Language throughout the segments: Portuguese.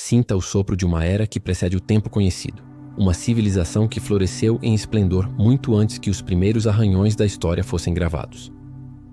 Sinta o sopro de uma era que precede o tempo conhecido. Uma civilização que floresceu em esplendor muito antes que os primeiros arranhões da história fossem gravados.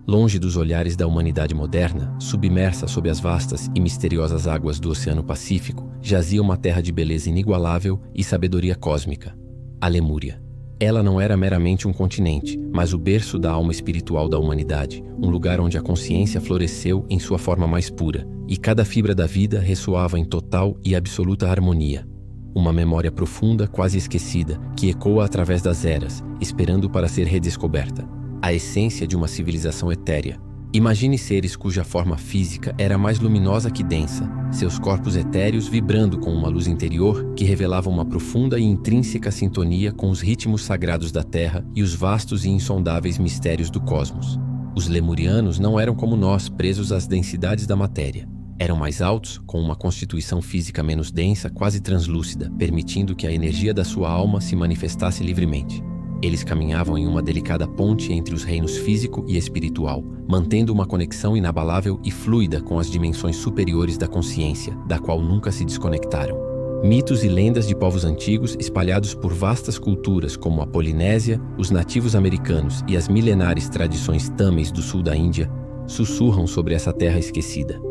Longe dos olhares da humanidade moderna, submersa sob as vastas e misteriosas águas do Oceano Pacífico, jazia uma terra de beleza inigualável e sabedoria cósmica, a Lemúria. Ela não era meramente um continente, mas o berço da alma espiritual da humanidade, um lugar onde a consciência floresceu em sua forma mais pura, e cada fibra da vida ressoava em total e absoluta harmonia. Uma memória profunda, quase esquecida, que ecoa através das eras, esperando para ser redescoberta. A essência de uma civilização etérea. Imagine seres cuja forma física era mais luminosa que densa, seus corpos etéreos vibrando com uma luz interior que revelava uma profunda e intrínseca sintonia com os ritmos sagrados da Terra e os vastos e insondáveis mistérios do cosmos. Os lemurianos não eram como nós, presos às densidades da matéria. Eram mais altos, com uma constituição física menos densa, quase translúcida, permitindo que a energia da sua alma se manifestasse livremente. Eles caminhavam em uma delicada ponte entre os reinos físico e espiritual, mantendo uma conexão inabalável e fluida com as dimensões superiores da consciência, da qual nunca se desconectaram. Mitos e lendas de povos antigos espalhados por vastas culturas como a Polinésia, os nativos americanos e as milenares tradições tâmeis do sul da Índia sussurram sobre essa terra esquecida.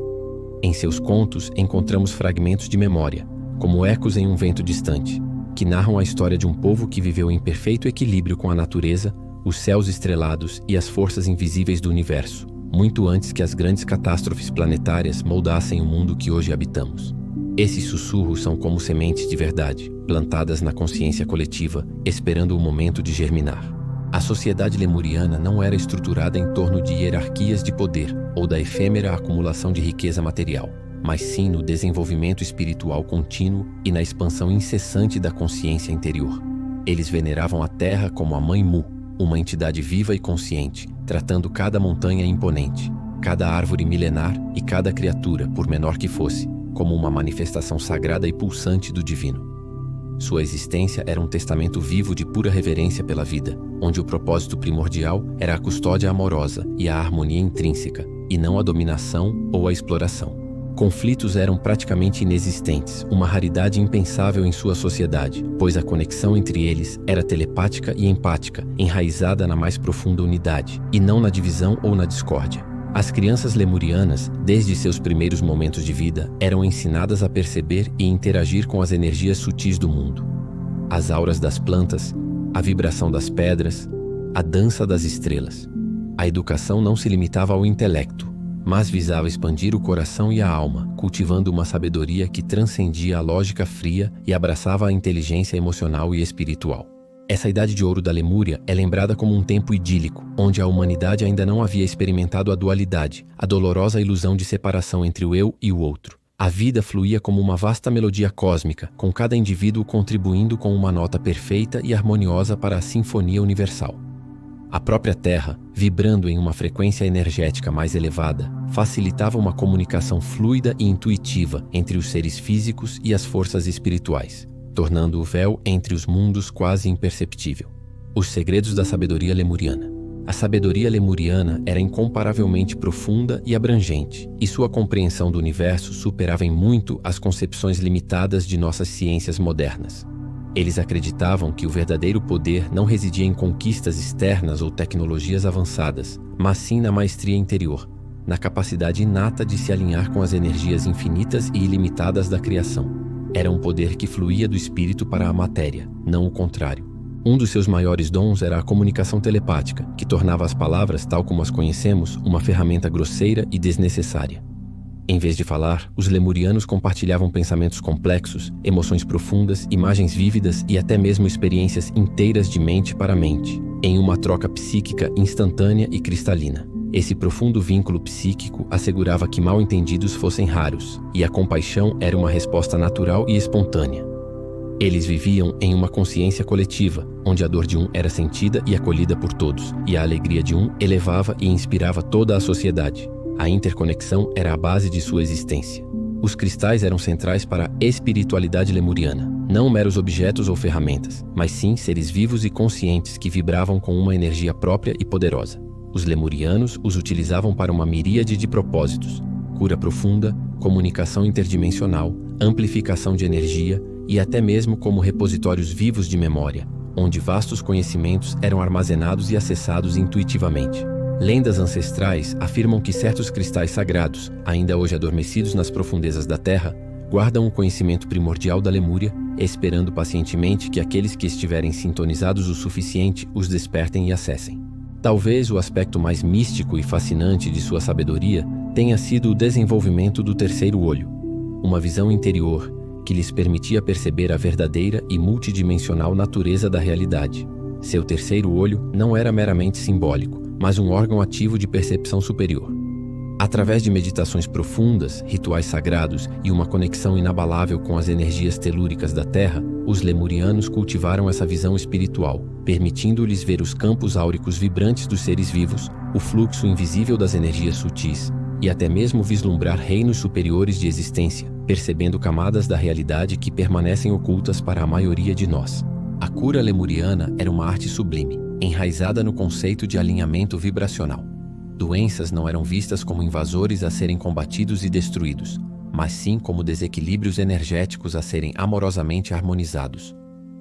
Em seus contos encontramos fragmentos de memória, como ecos em um vento distante, que narram a história de um povo que viveu em perfeito equilíbrio com a natureza, os céus estrelados e as forças invisíveis do universo, muito antes que as grandes catástrofes planetárias moldassem o mundo que hoje habitamos. Esses sussurros são como sementes de verdade, plantadas na consciência coletiva, esperando o momento de germinar. A sociedade lemuriana não era estruturada em torno de hierarquias de poder ou da efêmera acumulação de riqueza material, mas sim no desenvolvimento espiritual contínuo e na expansão incessante da consciência interior. Eles veneravam a Terra como a Mãe Mu, uma entidade viva e consciente, tratando cada montanha imponente, cada árvore milenar e cada criatura, por menor que fosse, como uma manifestação sagrada e pulsante do divino. Sua existência era um testamento vivo de pura reverência pela vida, onde o propósito primordial era a custódia amorosa e a harmonia intrínseca, e não a dominação ou a exploração. Conflitos eram praticamente inexistentes, uma raridade impensável em sua sociedade, pois a conexão entre eles era telepática e empática, enraizada na mais profunda unidade, e não na divisão ou na discórdia. As crianças lemurianas, desde seus primeiros momentos de vida, eram ensinadas a perceber e interagir com as energias sutis do mundo. As auras das plantas, a vibração das pedras, a dança das estrelas. A educação não se limitava ao intelecto, mas visava expandir o coração e a alma, cultivando uma sabedoria que transcendia a lógica fria e abraçava a inteligência emocional e espiritual. Essa idade de ouro da Lemúria é lembrada como um tempo idílico, onde a humanidade ainda não havia experimentado a dualidade, a dolorosa ilusão de separação entre o eu e o outro. A vida fluía como uma vasta melodia cósmica, com cada indivíduo contribuindo com uma nota perfeita e harmoniosa para a sinfonia universal. A própria Terra, vibrando em uma frequência energética mais elevada, facilitava uma comunicação fluida e intuitiva entre os seres físicos e as forças espirituais, tornando o véu entre os mundos quase imperceptível. Os segredos da sabedoria lemuriana. A sabedoria lemuriana era incomparavelmente profunda e abrangente, e sua compreensão do universo superava em muito as concepções limitadas de nossas ciências modernas. Eles acreditavam que o verdadeiro poder não residia em conquistas externas ou tecnologias avançadas, mas sim na maestria interior, na capacidade inata de se alinhar com as energias infinitas e ilimitadas da criação. Era um poder que fluía do espírito para a matéria, não o contrário. Um dos seus maiores dons era a comunicação telepática, que tornava as palavras, tal como as conhecemos, uma ferramenta grosseira e desnecessária. Em vez de falar, os lemurianos compartilhavam pensamentos complexos, emoções profundas, imagens vívidas e até mesmo experiências inteiras de mente para mente, em uma troca psíquica instantânea e cristalina. Esse profundo vínculo psíquico assegurava que mal-entendidos fossem raros, e a compaixão era uma resposta natural e espontânea. Eles viviam em uma consciência coletiva, onde a dor de um era sentida e acolhida por todos, e a alegria de um elevava e inspirava toda a sociedade. A interconexão era a base de sua existência. Os cristais eram centrais para a espiritualidade lemuriana, não meros objetos ou ferramentas, mas sim seres vivos e conscientes que vibravam com uma energia própria e poderosa. Os lemurianos os utilizavam para uma miríade de propósitos: cura profunda, comunicação interdimensional, amplificação de energia e até mesmo como repositórios vivos de memória, onde vastos conhecimentos eram armazenados e acessados intuitivamente. Lendas ancestrais afirmam que certos cristais sagrados, ainda hoje adormecidos nas profundezas da Terra, guardam o conhecimento primordial da Lemúria, esperando pacientemente que aqueles que estiverem sintonizados o suficiente os despertem e acessem. Talvez o aspecto mais místico e fascinante de sua sabedoria tenha sido o desenvolvimento do terceiro olho, uma visão interior que lhes permitia perceber a verdadeira e multidimensional natureza da realidade. Seu terceiro olho não era meramente simbólico, mas um órgão ativo de percepção superior. Através de meditações profundas, rituais sagrados e uma conexão inabalável com as energias telúricas da Terra, os lemurianos cultivaram essa visão espiritual, permitindo-lhes ver os campos áuricos vibrantes dos seres vivos, o fluxo invisível das energias sutis, e até mesmo vislumbrar reinos superiores de existência, percebendo camadas da realidade que permanecem ocultas para a maioria de nós. A cura lemuriana era uma arte sublime, enraizada no conceito de alinhamento vibracional. Doenças não eram vistas como invasores a serem combatidos e destruídos, mas sim como desequilíbrios energéticos a serem amorosamente harmonizados.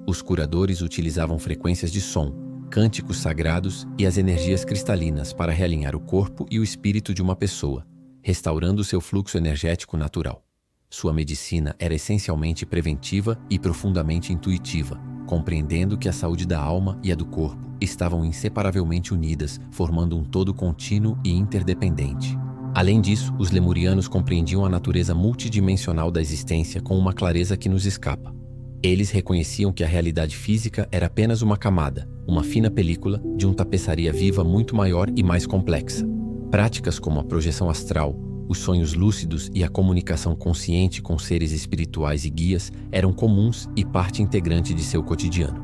Os curadores utilizavam frequências de som, cânticos sagrados e as energias cristalinas para realinhar o corpo e o espírito de uma pessoa, restaurando seu fluxo energético natural. Sua medicina era essencialmente preventiva e profundamente intuitiva, compreendendo que a saúde da alma e a do corpo estavam inseparavelmente unidas, formando um todo contínuo e interdependente. Além disso, os lemurianos compreendiam a natureza multidimensional da existência com uma clareza que nos escapa. Eles reconheciam que a realidade física era apenas uma camada, uma fina película de uma tapeçaria viva muito maior e mais complexa. Práticas como a projeção astral, os sonhos lúcidos e a comunicação consciente com seres espirituais e guias eram comuns e parte integrante de seu cotidiano.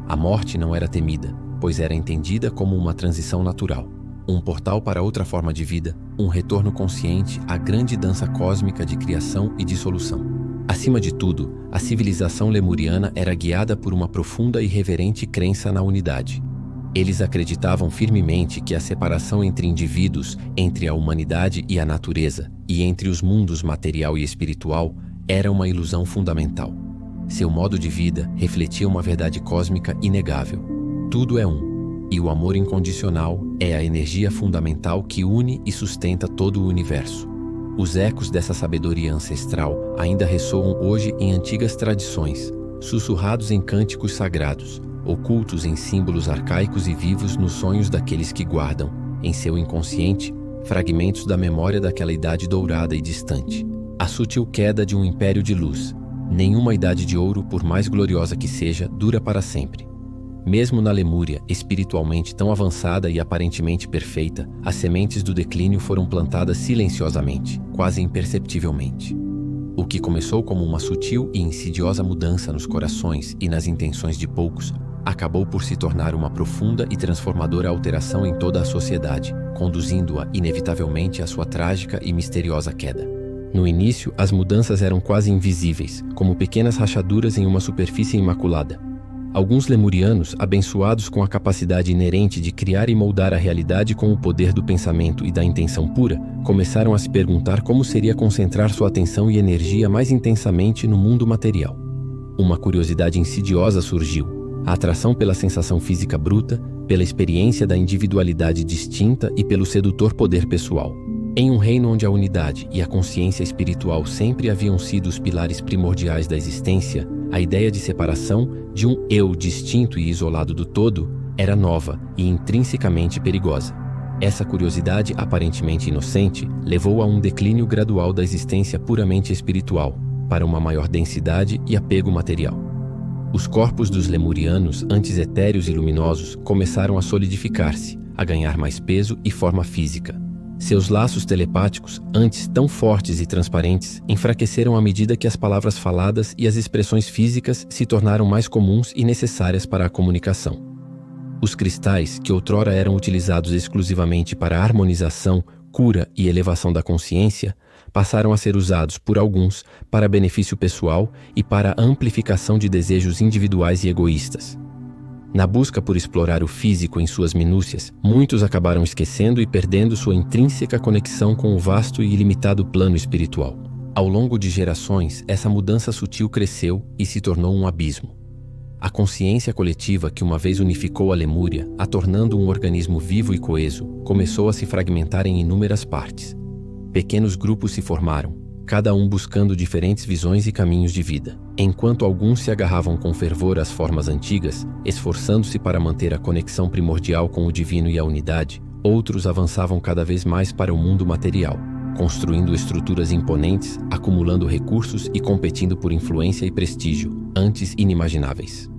A morte não era temida, pois era entendida como uma transição natural, um portal para outra forma de vida, um retorno consciente à grande dança cósmica de criação e dissolução. Acima de tudo, a civilização lemuriana era guiada por uma profunda e reverente crença na unidade. Eles acreditavam firmemente que a separação entre indivíduos, entre a humanidade e a natureza, e entre os mundos material e espiritual, era uma ilusão fundamental. Seu modo de vida refletia uma verdade cósmica inegável. Tudo é um, e o amor incondicional é a energia fundamental que une e sustenta todo o universo. Os ecos dessa sabedoria ancestral ainda ressoam hoje em antigas tradições, sussurrados em cânticos sagrados, ocultos em símbolos arcaicos e vivos nos sonhos daqueles que guardam, em seu inconsciente, fragmentos da memória daquela idade dourada e distante. A sutil queda de um império de luz. Nenhuma idade de ouro, por mais gloriosa que seja, dura para sempre. Mesmo na Lemúria, espiritualmente tão avançada e aparentemente perfeita, as sementes do declínio foram plantadas silenciosamente, quase imperceptivelmente. O que começou como uma sutil e insidiosa mudança nos corações e nas intenções de poucos, acabou por se tornar uma profunda e transformadora alteração em toda a sociedade, conduzindo-a inevitavelmente à sua trágica e misteriosa queda. No início, as mudanças eram quase invisíveis, como pequenas rachaduras em uma superfície imaculada. Alguns lemurianos, abençoados com a capacidade inerente de criar e moldar a realidade com o poder do pensamento e da intenção pura, começaram a se perguntar como seria concentrar sua atenção e energia mais intensamente no mundo material. Uma curiosidade insidiosa surgiu: a atração pela sensação física bruta, pela experiência da individualidade distinta e pelo sedutor poder pessoal. Em um reino onde a unidade e a consciência espiritual sempre haviam sido os pilares primordiais da existência, a ideia de separação, de um eu distinto e isolado do todo, era nova e intrinsecamente perigosa. Essa curiosidade aparentemente inocente levou a um declínio gradual da existência puramente espiritual, para uma maior densidade e apego material. Os corpos dos lemurianos, antes etéreos e luminosos, começaram a solidificar-se, a ganhar mais peso e forma física. Seus laços telepáticos, antes tão fortes e transparentes, enfraqueceram à medida que as palavras faladas e as expressões físicas se tornaram mais comuns e necessárias para a comunicação. Os cristais, que outrora eram utilizados exclusivamente para a harmonização, cura e elevação da consciência, passaram a ser usados por alguns para benefício pessoal e para a amplificação de desejos individuais e egoístas. Na busca por explorar o físico em suas minúcias, muitos acabaram esquecendo e perdendo sua intrínseca conexão com o vasto e ilimitado plano espiritual. Ao longo de gerações, essa mudança sutil cresceu e se tornou um abismo. A consciência coletiva que uma vez unificou a Lemúria, a tornando um organismo vivo e coeso, começou a se fragmentar em inúmeras partes. Pequenos grupos se formaram, cada um buscando diferentes visões e caminhos de vida. Enquanto alguns se agarravam com fervor às formas antigas, esforçando-se para manter a conexão primordial com o divino e a unidade, outros avançavam cada vez mais para o mundo material, construindo estruturas imponentes, acumulando recursos e competindo por influência e prestígio, antes inimagináveis.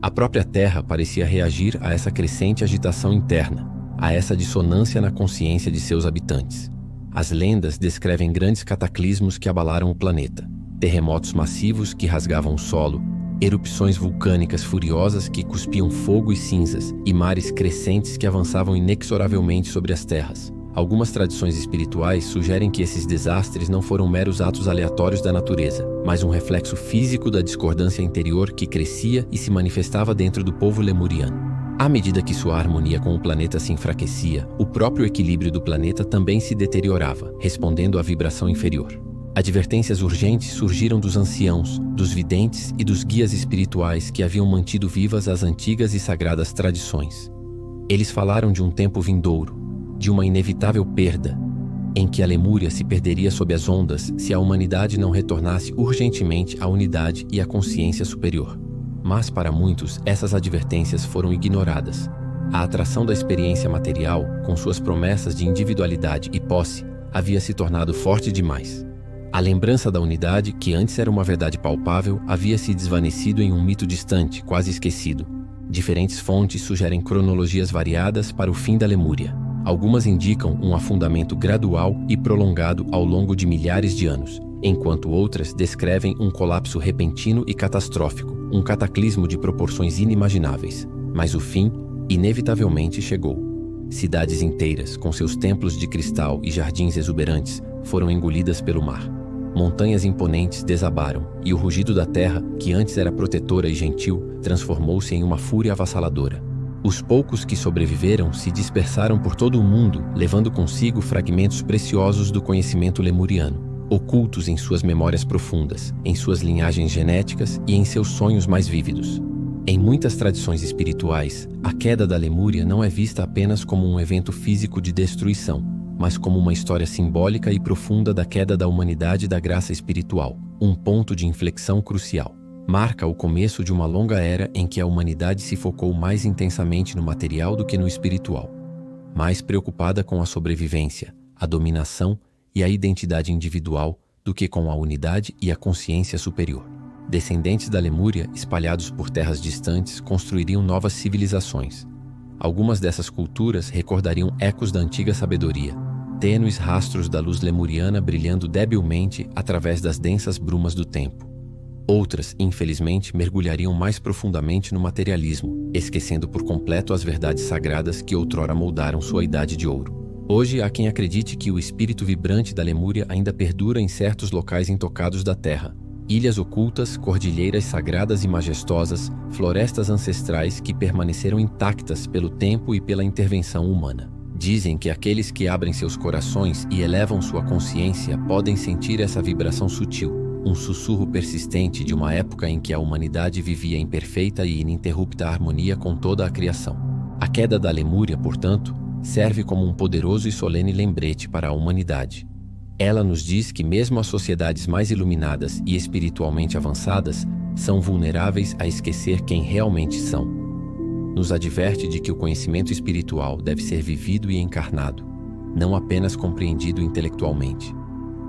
A própria Terra parecia reagir a essa crescente agitação interna, a essa dissonância na consciência de seus habitantes. As lendas descrevem grandes cataclismos que abalaram o planeta, terremotos massivos que rasgavam o solo, erupções vulcânicas furiosas que cuspiam fogo e cinzas, e mares crescentes que avançavam inexoravelmente sobre as terras. Algumas tradições espirituais sugerem que esses desastres não foram meros atos aleatórios da natureza, mas um reflexo físico da discordância interior que crescia e se manifestava dentro do povo lemuriano. À medida que sua harmonia com o planeta se enfraquecia, o próprio equilíbrio do planeta também se deteriorava, respondendo à vibração inferior. Advertências urgentes surgiram dos anciãos, dos videntes e dos guias espirituais que haviam mantido vivas as antigas e sagradas tradições. Eles falaram de um tempo vindouro, de uma inevitável perda, em que a Lemúria se perderia sob as ondas se a humanidade não retornasse urgentemente à unidade e à consciência superior. Mas para muitos, essas advertências foram ignoradas. A atração da experiência material, com suas promessas de individualidade e posse, havia se tornado forte demais. A lembrança da unidade, que antes era uma verdade palpável, havia se desvanecido em um mito distante, quase esquecido. Diferentes fontes sugerem cronologias variadas para o fim da Lemúria. Algumas indicam um afundamento gradual e prolongado ao longo de milhares de anos, enquanto outras descrevem um colapso repentino e catastrófico, um cataclismo de proporções inimagináveis. Mas o fim, inevitavelmente, chegou. Cidades inteiras, com seus templos de cristal e jardins exuberantes, foram engolidas pelo mar. Montanhas imponentes desabaram, e o rugido da terra, que antes era protetora e gentil, transformou-se em uma fúria avassaladora. Os poucos que sobreviveram se dispersaram por todo o mundo, levando consigo fragmentos preciosos do conhecimento lemuriano, ocultos em suas memórias profundas, em suas linhagens genéticas e em seus sonhos mais vívidos. Em muitas tradições espirituais, a queda da Lemúria não é vista apenas como um evento físico de destruição, mas como uma história simbólica e profunda da queda da humanidade e da graça espiritual, um ponto de inflexão crucial. Marca o começo de uma longa era em que a humanidade se focou mais intensamente no material do que no espiritual, mais preocupada com a sobrevivência, a dominação e a identidade individual do que com a unidade e a consciência superior. Descendentes da Lemúria, espalhados por terras distantes, construiriam novas civilizações. Algumas dessas culturas recordariam ecos da antiga sabedoria, tênues rastros da luz lemuriana brilhando debilmente através das densas brumas do tempo. Outras, infelizmente, mergulhariam mais profundamente no materialismo, esquecendo por completo as verdades sagradas que outrora moldaram sua idade de ouro. Hoje há quem acredite que o espírito vibrante da Lemúria ainda perdura em certos locais intocados da Terra. Ilhas ocultas, cordilheiras sagradas e majestosas, florestas ancestrais que permaneceram intactas pelo tempo e pela intervenção humana. Dizem que aqueles que abrem seus corações e elevam sua consciência podem sentir essa vibração sutil, um sussurro persistente de uma época em que a humanidade vivia em perfeita e ininterrupta harmonia com toda a criação. A queda da Lemúria, portanto, serve como um poderoso e solene lembrete para a humanidade. Ela nos diz que mesmo as sociedades mais iluminadas e espiritualmente avançadas são vulneráveis a esquecer quem realmente são. Nos adverte de que o conhecimento espiritual deve ser vivido e encarnado, não apenas compreendido intelectualmente.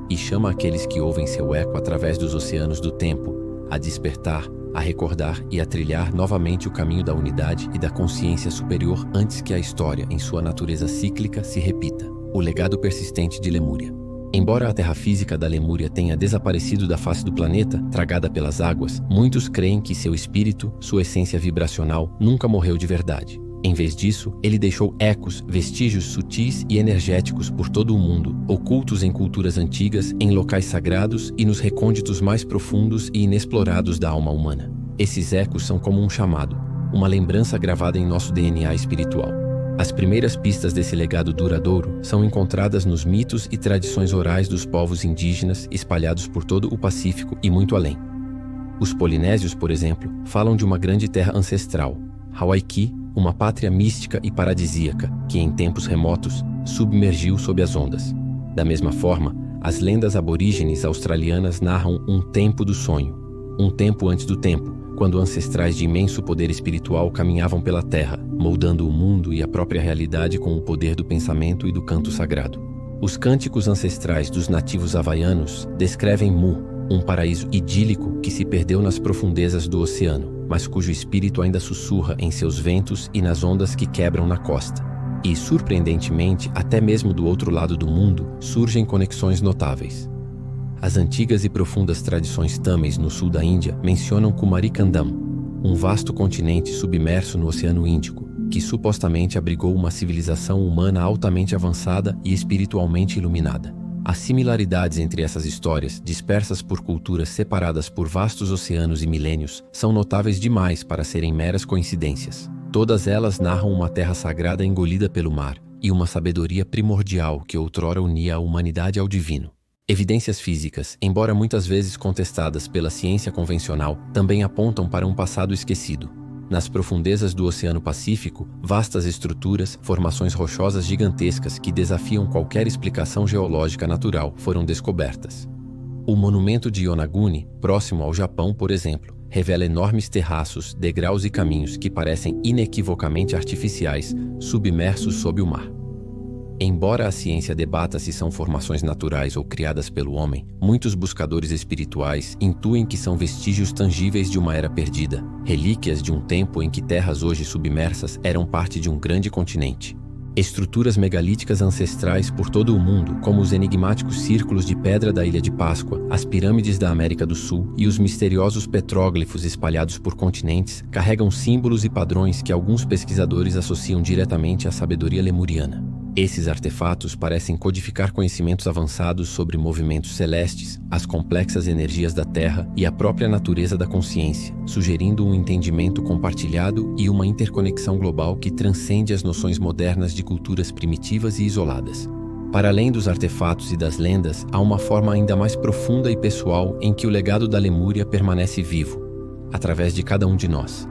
E chama aqueles que ouvem seu eco através dos oceanos do tempo a despertar, a recordar e a trilhar novamente o caminho da unidade e da consciência superior antes que a história, em sua natureza cíclica, se repita. O legado persistente de Lemúria. Embora a terra física da Lemúria tenha desaparecido da face do planeta, tragada pelas águas, muitos creem que seu espírito, sua essência vibracional, nunca morreu de verdade. Em vez disso, ele deixou ecos, vestígios sutis e energéticos por todo o mundo, ocultos em culturas antigas, em locais sagrados e nos recônditos mais profundos e inexplorados da alma humana. Esses ecos são como um chamado, uma lembrança gravada em nosso DNA espiritual. As primeiras pistas desse legado duradouro são encontradas nos mitos e tradições orais dos povos indígenas espalhados por todo o Pacífico e muito além. Os polinésios, por exemplo, falam de uma grande terra ancestral, Hawaiki, uma pátria mística e paradisíaca que, em tempos remotos, submergiu sob as ondas. Da mesma forma, as lendas aborígenes australianas narram um tempo do sonho, um tempo antes do tempo, quando ancestrais de imenso poder espiritual caminhavam pela terra, moldando o mundo e a própria realidade com o poder do pensamento e do canto sagrado. Os cânticos ancestrais dos nativos havaianos descrevem Mu, um paraíso idílico que se perdeu nas profundezas do oceano, mas cujo espírito ainda sussurra em seus ventos e nas ondas que quebram na costa. E, surpreendentemente, até mesmo do outro lado do mundo, surgem conexões notáveis. As antigas e profundas tradições tâmeis no sul da Índia mencionam Kumarikandam, um vasto continente submerso no Oceano Índico, que supostamente abrigou uma civilização humana altamente avançada e espiritualmente iluminada. As similaridades entre essas histórias, dispersas por culturas separadas por vastos oceanos e milênios, são notáveis demais para serem meras coincidências. Todas elas narram uma terra sagrada engolida pelo mar e uma sabedoria primordial que outrora unia a humanidade ao divino. Evidências físicas, embora muitas vezes contestadas pela ciência convencional, também apontam para um passado esquecido. Nas profundezas do Oceano Pacífico, vastas estruturas, formações rochosas gigantescas que desafiam qualquer explicação geológica natural foram descobertas. O monumento de Yonaguni, próximo ao Japão, por exemplo, revela enormes terraços, degraus e caminhos que parecem inequivocamente artificiais, submersos sob o mar. Embora a ciência debata se são formações naturais ou criadas pelo homem, muitos buscadores espirituais intuem que são vestígios tangíveis de uma era perdida, relíquias de um tempo em que terras hoje submersas eram parte de um grande continente. Estruturas megalíticas ancestrais por todo o mundo, como os enigmáticos círculos de pedra da Ilha de Páscoa, as pirâmides da América do Sul e os misteriosos petróglifos espalhados por continentes, carregam símbolos e padrões que alguns pesquisadores associam diretamente à sabedoria lemuriana. Esses artefatos parecem codificar conhecimentos avançados sobre movimentos celestes, as complexas energias da Terra e a própria natureza da consciência, sugerindo um entendimento compartilhado e uma interconexão global que transcende as noções modernas de culturas primitivas e isoladas. Para além dos artefatos e das lendas, há uma forma ainda mais profunda e pessoal em que o legado da Lemúria permanece vivo, através de cada um de nós.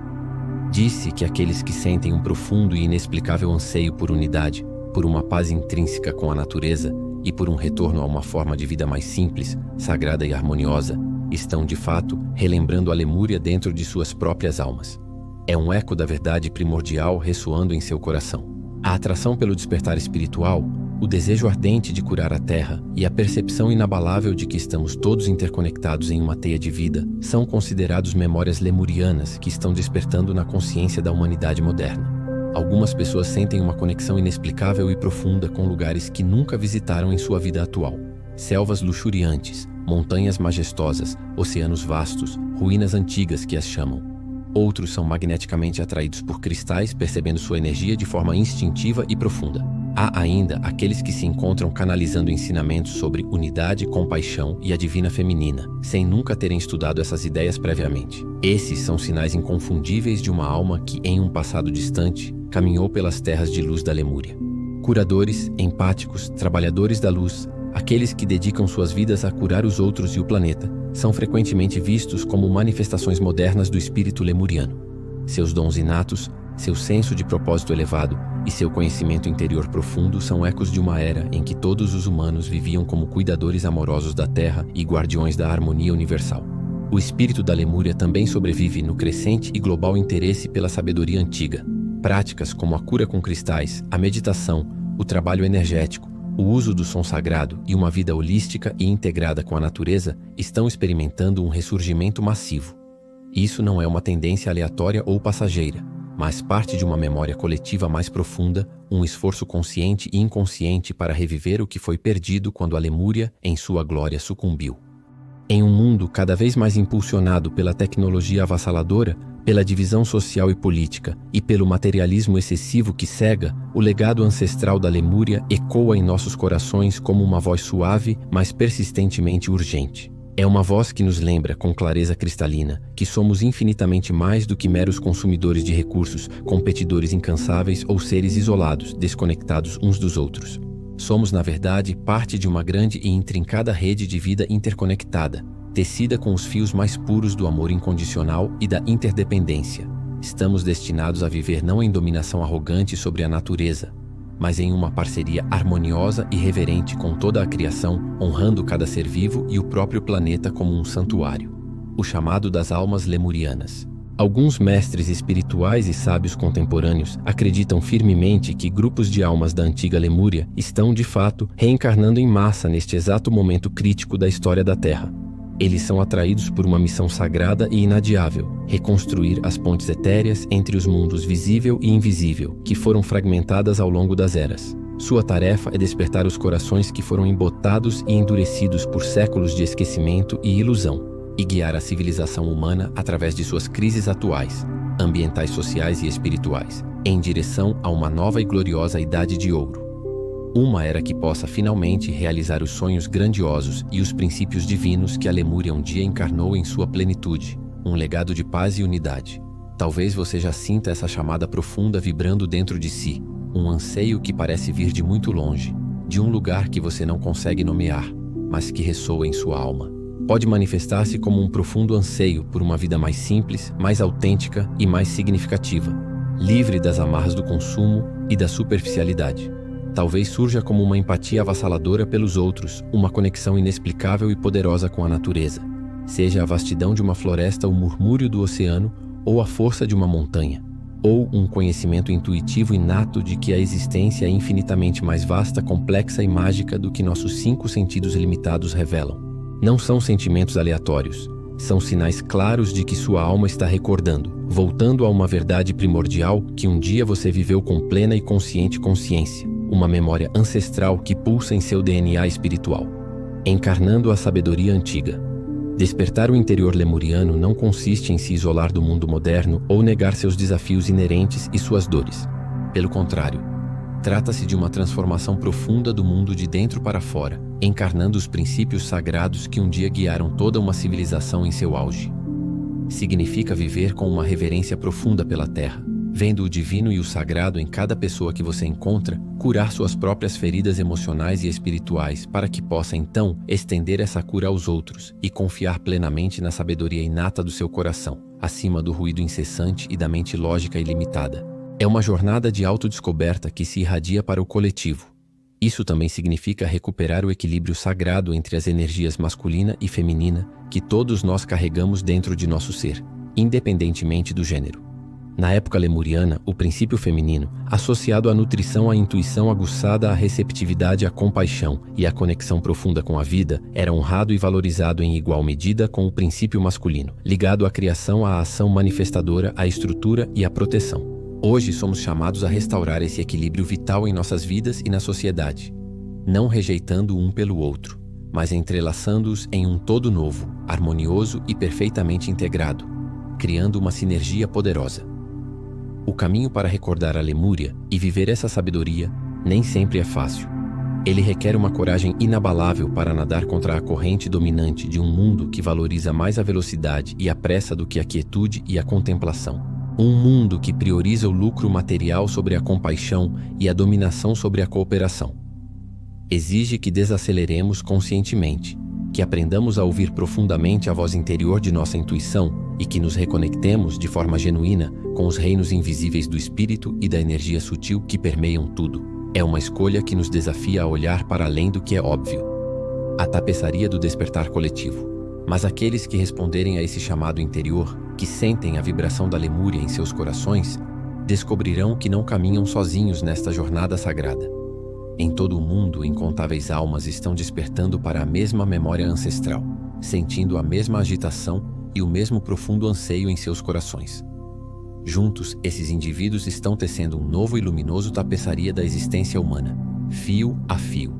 Disse que aqueles que sentem um profundo e inexplicável anseio por unidade, por uma paz intrínseca com a natureza e por um retorno a uma forma de vida mais simples, sagrada e harmoniosa, estão, de fato, relembrando a Lemúria dentro de suas próprias almas. É um eco da verdade primordial ressoando em seu coração. A atração pelo despertar espiritual, o desejo ardente de curar a Terra e a percepção inabalável de que estamos todos interconectados em uma teia de vida são considerados memórias lemurianas que estão despertando na consciência da humanidade moderna. Algumas pessoas sentem uma conexão inexplicável e profunda com lugares que nunca visitaram em sua vida atual. Selvas luxuriantes, montanhas majestosas, oceanos vastos, ruínas antigas que as chamam. Outros são magneticamente atraídos por cristais, percebendo sua energia de forma instintiva e profunda. Há ainda aqueles que se encontram canalizando ensinamentos sobre unidade, compaixão e a divina feminina, sem nunca terem estudado essas ideias previamente. Esses são sinais inconfundíveis de uma alma que, em um passado distante, caminhou pelas terras de luz da Lemúria. Curadores, empáticos, trabalhadores da luz, aqueles que dedicam suas vidas a curar os outros e o planeta, são frequentemente vistos como manifestações modernas do espírito lemuriano. Seus dons inatos, seu senso de propósito elevado e seu conhecimento interior profundo são ecos de uma era em que todos os humanos viviam como cuidadores amorosos da Terra e guardiões da harmonia universal. O espírito da Lemúria também sobrevive no crescente e global interesse pela sabedoria antiga. Práticas como a cura com cristais, a meditação, o trabalho energético, o uso do som sagrado e uma vida holística e integrada com a natureza estão experimentando um ressurgimento massivo. Isso não é uma tendência aleatória ou passageira, mas parte de uma memória coletiva mais profunda, um esforço consciente e inconsciente para reviver o que foi perdido quando a Lemúria, em sua glória, sucumbiu. Em um mundo cada vez mais impulsionado pela tecnologia avassaladora, pela divisão social e política e pelo materialismo excessivo que cega, o legado ancestral da Lemúria ecoa em nossos corações como uma voz suave, mas persistentemente urgente. É uma voz que nos lembra, com clareza cristalina, que somos infinitamente mais do que meros consumidores de recursos, competidores incansáveis ou seres isolados, desconectados uns dos outros. Somos, na verdade, parte de uma grande e intrincada rede de vida interconectada, tecida com os fios mais puros do amor incondicional e da interdependência. Estamos destinados a viver não em dominação arrogante sobre a natureza, mas em uma parceria harmoniosa e reverente com toda a criação, honrando cada ser vivo e o próprio planeta como um santuário. O chamado das almas lemurianas. Alguns mestres espirituais e sábios contemporâneos acreditam firmemente que grupos de almas da antiga Lemúria estão, de fato, reencarnando em massa neste exato momento crítico da história da Terra. Eles são atraídos por uma missão sagrada e inadiável: reconstruir as pontes etéreas entre os mundos visível e invisível, que foram fragmentadas ao longo das eras. Sua tarefa é despertar os corações que foram embotados e endurecidos por séculos de esquecimento e ilusão, e guiar a civilização humana através de suas crises atuais, ambientais, sociais e espirituais, em direção a uma nova e gloriosa Idade de Ouro. Uma era que possa finalmente realizar os sonhos grandiosos e os princípios divinos que a Lemúria um dia encarnou em sua plenitude, um legado de paz e unidade. Talvez você já sinta essa chamada profunda vibrando dentro de si, um anseio que parece vir de muito longe, de um lugar que você não consegue nomear, mas que ressoa em sua alma. Pode manifestar-se como um profundo anseio por uma vida mais simples, mais autêntica e mais significativa, livre das amarras do consumo e da superficialidade. Talvez surja como uma empatia avassaladora pelos outros, uma conexão inexplicável e poderosa com a natureza. Seja a vastidão de uma floresta, o murmúrio do oceano, ou a força de uma montanha. Ou um conhecimento intuitivo inato de que a existência é infinitamente mais vasta, complexa e mágica do que nossos 5 sentidos limitados revelam. Não são sentimentos aleatórios. São sinais claros de que sua alma está recordando, voltando a uma verdade primordial que um dia você viveu com plena e consciente consciência. Uma memória ancestral que pulsa em seu DNA espiritual, encarnando a sabedoria antiga. Despertar o interior lemuriano não consiste em se isolar do mundo moderno ou negar seus desafios inerentes e suas dores. Pelo contrário, trata-se de uma transformação profunda do mundo de dentro para fora, encarnando os princípios sagrados que um dia guiaram toda uma civilização em seu auge. Significa viver com uma reverência profunda pela Terra, vendo o divino e o sagrado em cada pessoa que você encontra, curar suas próprias feridas emocionais e espirituais para que possa então estender essa cura aos outros e confiar plenamente na sabedoria inata do seu coração, acima do ruído incessante e da mente lógica ilimitada. É uma jornada de autodescoberta que se irradia para o coletivo. Isso também significa recuperar o equilíbrio sagrado entre as energias masculina e feminina que todos nós carregamos dentro de nosso ser, independentemente do gênero. Na época lemuriana, o princípio feminino, associado à nutrição, à intuição aguçada, à receptividade, à compaixão e à conexão profunda com a vida, era honrado e valorizado em igual medida com o princípio masculino, ligado à criação, à ação manifestadora, à estrutura e à proteção. Hoje somos chamados a restaurar esse equilíbrio vital em nossas vidas e na sociedade, não rejeitando um pelo outro, mas entrelaçando-os em um todo novo, harmonioso e perfeitamente integrado, criando uma sinergia poderosa. O caminho para recordar a Lemúria e viver essa sabedoria nem sempre é fácil. Ele requer uma coragem inabalável para nadar contra a corrente dominante de um mundo que valoriza mais a velocidade e a pressa do que a quietude e a contemplação. Um mundo que prioriza o lucro material sobre a compaixão e a dominação sobre a cooperação. Exige que desaceleremos conscientemente, que aprendamos a ouvir profundamente a voz interior de nossa intuição e que nos reconectemos de forma genuína com os reinos invisíveis do espírito e da energia sutil que permeiam tudo. É uma escolha que nos desafia a olhar para além do que é óbvio. A tapeçaria do despertar coletivo. Mas aqueles que responderem a esse chamado interior, que sentem a vibração da Lemúria em seus corações, descobrirão que não caminham sozinhos nesta jornada sagrada. Em todo o mundo, incontáveis almas estão despertando para a mesma memória ancestral, sentindo a mesma agitação e o mesmo profundo anseio em seus corações. Juntos, esses indivíduos estão tecendo um novo e luminoso tapeçaria da existência humana, fio a fio.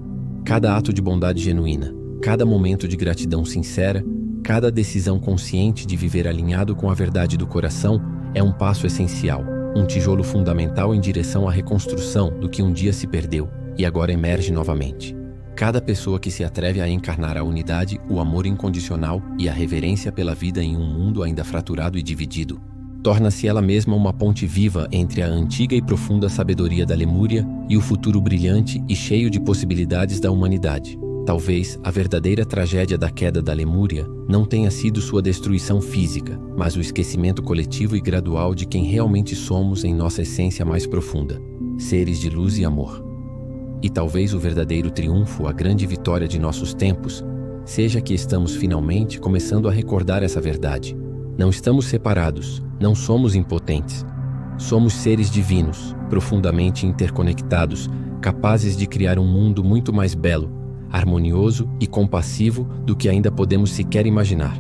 Cada ato de bondade genuína, cada momento de gratidão sincera, cada decisão consciente de viver alinhado com a verdade do coração é um passo essencial, um tijolo fundamental em direção à reconstrução do que um dia se perdeu e agora emerge novamente. Cada pessoa que se atreve a encarnar a unidade, o amor incondicional e a reverência pela vida em um mundo ainda fraturado e dividido, torna-se ela mesma uma ponte viva entre a antiga e profunda sabedoria da Lemúria e o futuro brilhante e cheio de possibilidades da humanidade. Talvez a verdadeira tragédia da queda da Lemúria não tenha sido sua destruição física, mas o esquecimento coletivo e gradual de quem realmente somos em nossa essência mais profunda, seres de luz e amor. E talvez o verdadeiro triunfo, a grande vitória de nossos tempos, seja que estamos finalmente começando a recordar essa verdade. Não estamos separados, não somos impotentes. Somos seres divinos, profundamente interconectados, capazes de criar um mundo muito mais belo, harmonioso e compassivo do que ainda podemos sequer imaginar.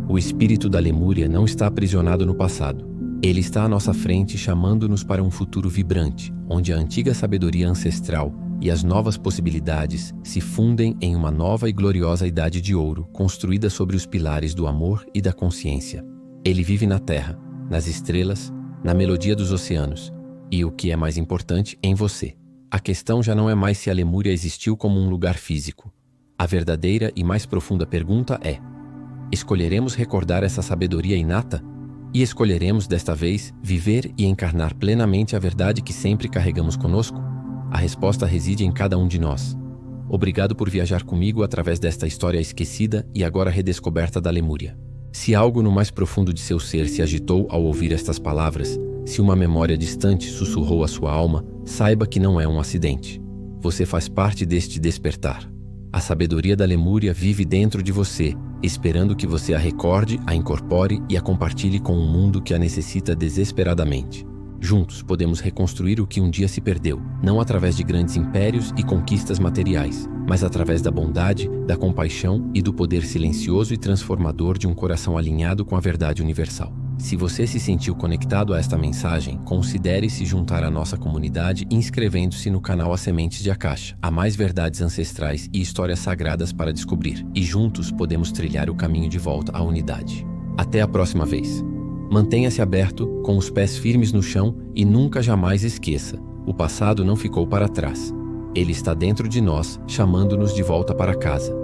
O espírito da Lemúria não está aprisionado no passado. Ele está à nossa frente, chamando-nos para um futuro vibrante, onde a antiga sabedoria ancestral e as novas possibilidades se fundem em uma nova e gloriosa idade de ouro, construída sobre os pilares do amor e da consciência. Ele vive na terra, nas estrelas, na melodia dos oceanos e, o que é mais importante, em você. A questão já não é mais se a Lemúria existiu como um lugar físico. A verdadeira e mais profunda pergunta é: escolheremos recordar essa sabedoria inata? E escolheremos, desta vez, viver e encarnar plenamente a verdade que sempre carregamos conosco? A resposta reside em cada um de nós. Obrigado por viajar comigo através desta história esquecida e agora redescoberta da Lemúria. Se algo no mais profundo de seu ser se agitou ao ouvir estas palavras, se uma memória distante sussurrou a sua alma, saiba que não é um acidente. Você faz parte deste despertar. A sabedoria da Lemúria vive dentro de você, esperando que você a recorde, a incorpore e a compartilhe com um mundo que a necessita desesperadamente. Juntos podemos reconstruir o que um dia se perdeu, não através de grandes impérios e conquistas materiais, mas através da bondade, da compaixão e do poder silencioso e transformador de um coração alinhado com a verdade universal. Se você se sentiu conectado a esta mensagem, considere se juntar à nossa comunidade inscrevendo-se no canal As Sementes de Akasha. Há mais verdades ancestrais e histórias sagradas para descobrir, e juntos podemos trilhar o caminho de volta à unidade. Até a próxima vez. Mantenha-se aberto, com os pés firmes no chão e nunca jamais esqueça: o passado não ficou para trás. Ele está dentro de nós, chamando-nos de volta para casa.